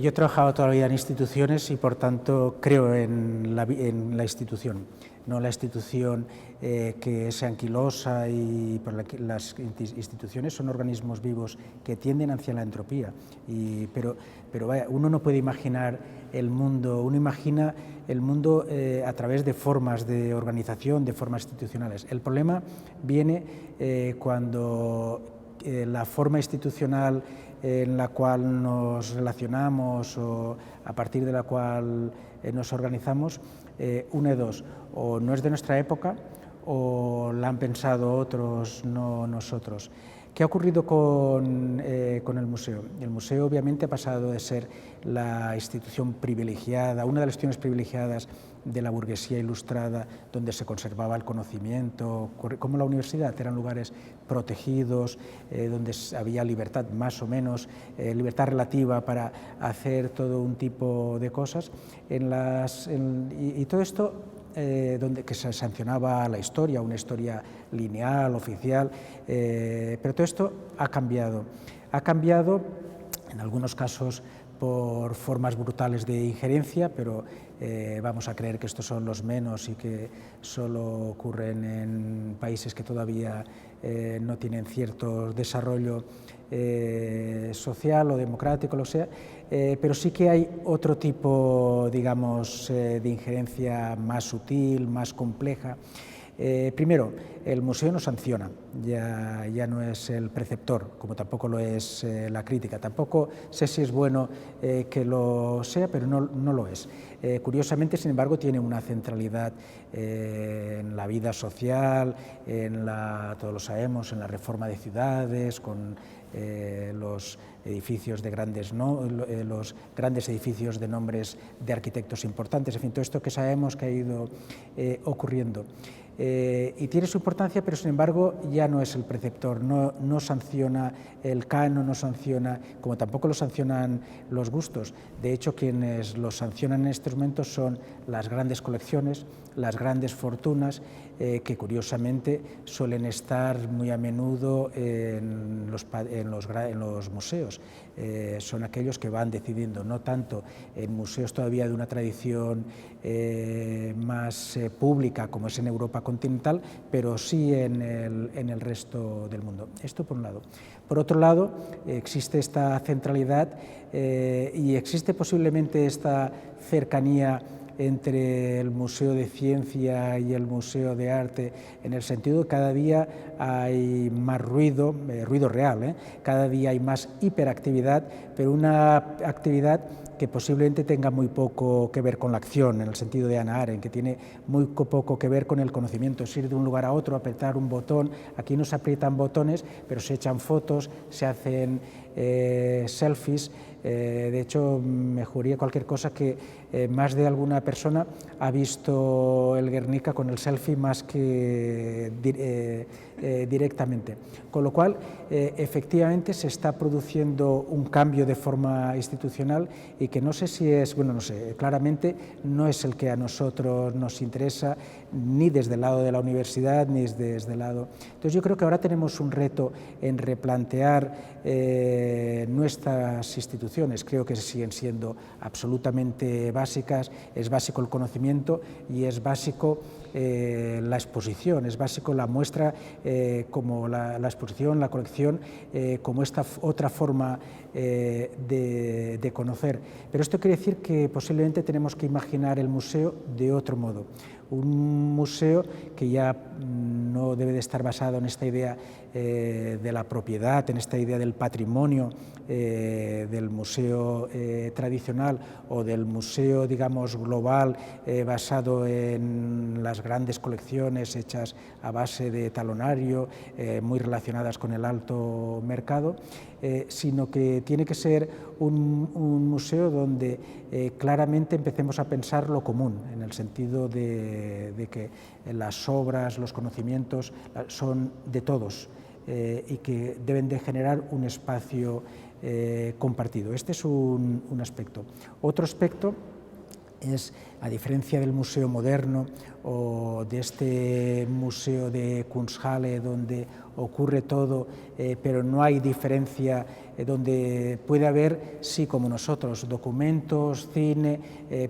Yo he trabajado toda la vida en instituciones y, por tanto, creo en la institución, no la institución que es anquilosa, las instituciones son organismos vivos que tienden hacia la entropía. Pero vaya, uno no puede imaginar el mundo, uno imagina el mundo a través de formas de organización, de formas institucionales. El problema viene cuando la forma institucional en la cual nos relacionamos o a partir de la cual nos organizamos, una de dos, o no es de nuestra época o la han pensado otros, no nosotros. ¿Qué ha ocurrido con el museo? El museo obviamente ha pasado de ser la institución privilegiada, una de las instituciones privilegiadas de la burguesía ilustrada, donde se conservaba el conocimiento, como la universidad, eran lugares protegidos, donde había libertad más o menos, libertad relativa para hacer todo un tipo de cosas. Y todo esto donde que se sancionaba la historia, una historia lineal, oficial, pero todo esto ha cambiado. Ha cambiado, en algunos casos, por formas brutales de injerencia, pero vamos a creer que estos son los menos y que solo ocurren en países que todavía no tienen cierto desarrollo social o democrático, lo sea, pero sí que hay otro tipo, digamos, de injerencia más sutil, más compleja. Primero, el museo no sanciona, ya no es el preceptor, como tampoco lo es la crítica. Tampoco sé si es bueno que lo sea, pero no lo es. Curiosamente, sin embargo, tiene una centralidad en la vida social, todos lo sabemos, en la reforma de ciudades, con los edificios de los grandes edificios de nombres de arquitectos importantes, en fin, todo esto que sabemos que ha ido ocurriendo. Y tiene su importancia, pero sin embargo ya no es el preceptor, no sanciona el canon, no sanciona, como tampoco lo sancionan los gustos. De hecho, quienes lo sancionan en estos momentos son las grandes colecciones, las grandes fortunas, que curiosamente suelen estar muy a menudo en los museos. Son aquellos que van decidiendo, no tanto en museos todavía de una tradición más pública como es en Europa continental, pero sí en el resto del mundo. Esto por un lado. Por otro lado, existe esta centralidad y existe posiblemente esta cercanía entre el Museo de Ciencia y el Museo de Arte, en el sentido de que cada día hay más ruido, ruido real, cada día hay más hiperactividad, pero una actividad que posiblemente tenga muy poco que ver con la acción, en el sentido de Hannah Arendt, que tiene muy poco que ver con el conocimiento, es ir de un lugar a otro, apretar un botón. Aquí no se aprietan botones, pero se echan fotos, se hacen selfies. De hecho, me juraría cualquier cosa que más de alguna persona ha visto el Guernica con el selfie más que directamente. Con lo cual, efectivamente, se está produciendo un cambio de forma institucional y que no sé si es, bueno, no sé, claramente no es el que a nosotros nos interesa, ni desde el lado de la universidad, ni desde el lado... Entonces, yo creo que ahora tenemos un reto en replantear nuestras instituciones. Creo que siguen siendo absolutamente básicas, es básico el conocimiento y es básico la exposición, es básico la muestra como la exposición, la colección, como esta otra forma de conocer. Pero esto quiere decir que posiblemente tenemos que imaginar el museo de otro modo. Un museo que ya no debe de estar basado en esta idea de la propiedad, en esta idea del patrimonio del museo tradicional o del museo, digamos, global, basado en las grandes colecciones hechas a base de talonario, muy relacionadas con el alto mercado, sino que tiene que ser un museo donde claramente empecemos a pensar lo común, en el sentido de que las obras, los conocimientos son de todos y que deben de generar un espacio compartido. Este es un aspecto. Otro aspecto es a diferencia del Museo Moderno o de este museo de Kunsthalle donde ocurre todo, pero no hay diferencia, donde puede haber, sí, como nosotros, documentos, cine,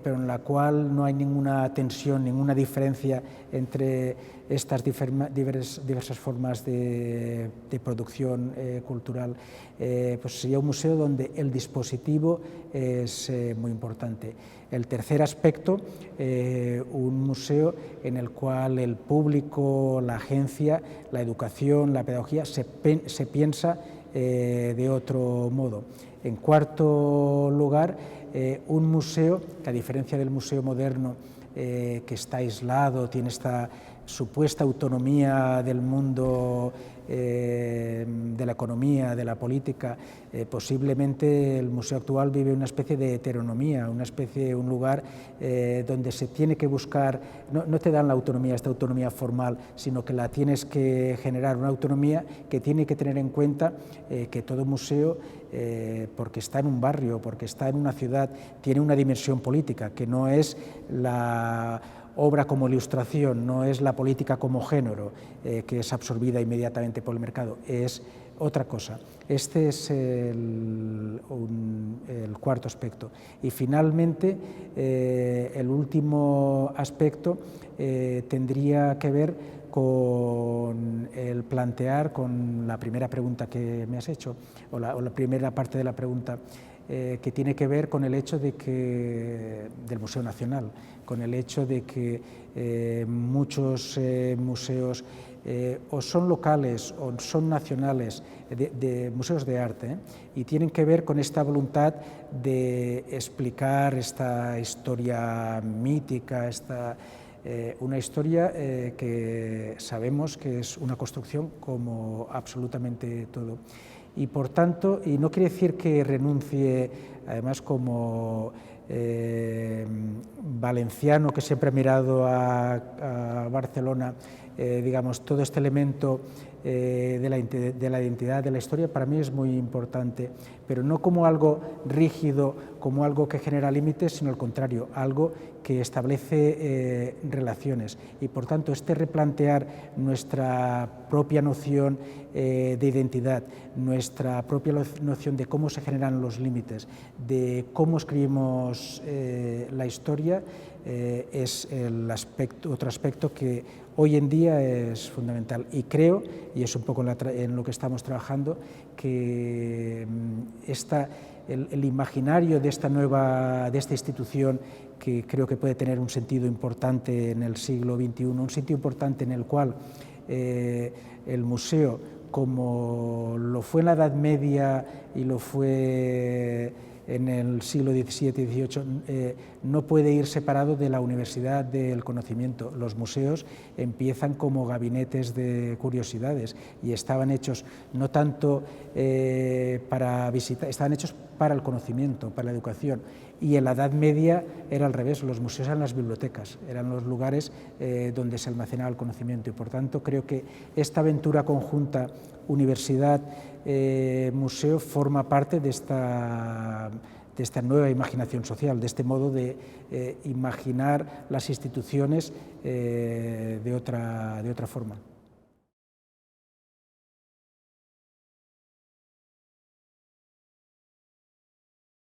pero en la cual no hay ninguna tensión, ninguna diferencia entre estas diversas formas de producción cultural. Pues sería un museo donde el dispositivo es muy importante. El tercer aspecto, un museo en el cual el público, la agencia, la educación, la pedagogía se piensa de otro modo. En cuarto lugar, un museo que, a diferencia del Museo Moderno, que está aislado, tiene esta supuesta autonomía del mundo, de la economía, de la política, posiblemente el museo actual vive una especie de heteronomía, un lugar donde se tiene que buscar, no te dan la autonomía, esta autonomía formal, sino que la tienes que generar, una autonomía que tiene que tener en cuenta que todo museo, porque está en un barrio, porque está en una ciudad, tiene una dimensión política, que no es la obra como ilustración, no es la política como género, que es absorbida inmediatamente por el mercado, es otra cosa. Este es el cuarto aspecto. Y finalmente, el último aspecto tendría que ver con el plantear, con la primera pregunta que me has hecho, o la primera parte de la pregunta, que tiene que ver con el hecho de que, del Museo Nacional, con el hecho de que muchos museos o son locales o son nacionales, de museos de arte, y tienen que ver con esta voluntad de explicar esta historia mítica, una historia que sabemos que es una construcción como absolutamente todo. Y por tanto, y no quiere decir que renuncie, además como valenciano que siempre ha mirado a Barcelona, digamos, todo este elemento de la identidad, de la historia, para mí es muy importante, pero no como algo rígido, como algo que genera límites, sino al contrario, algo que establece relaciones. Y por tanto, este replantear nuestra propia noción de identidad, nuestra propia noción de cómo se generan los límites, de cómo escribimos la historia, es otro aspecto que hoy en día es fundamental. Y creo, y es un poco en lo que estamos trabajando, que el imaginario de esta institución, que creo que puede tener un sentido importante en el siglo XXI, un sitio importante en el cual el museo, como lo fue en la Edad Media y lo fue en el siglo XVII y XVIII, no puede ir separado de la universidad del conocimiento. Los museos empiezan como gabinetes de curiosidades y estaban hechos no tanto para visitar, estaban hechos para el conocimiento, para la educación. Y en la Edad Media era al revés, los museos eran las bibliotecas, eran los lugares donde se almacenaba el conocimiento, y por tanto creo que esta aventura conjunta universidad-museo forma parte de esta nueva imaginación social, de este modo de imaginar las instituciones de otra forma.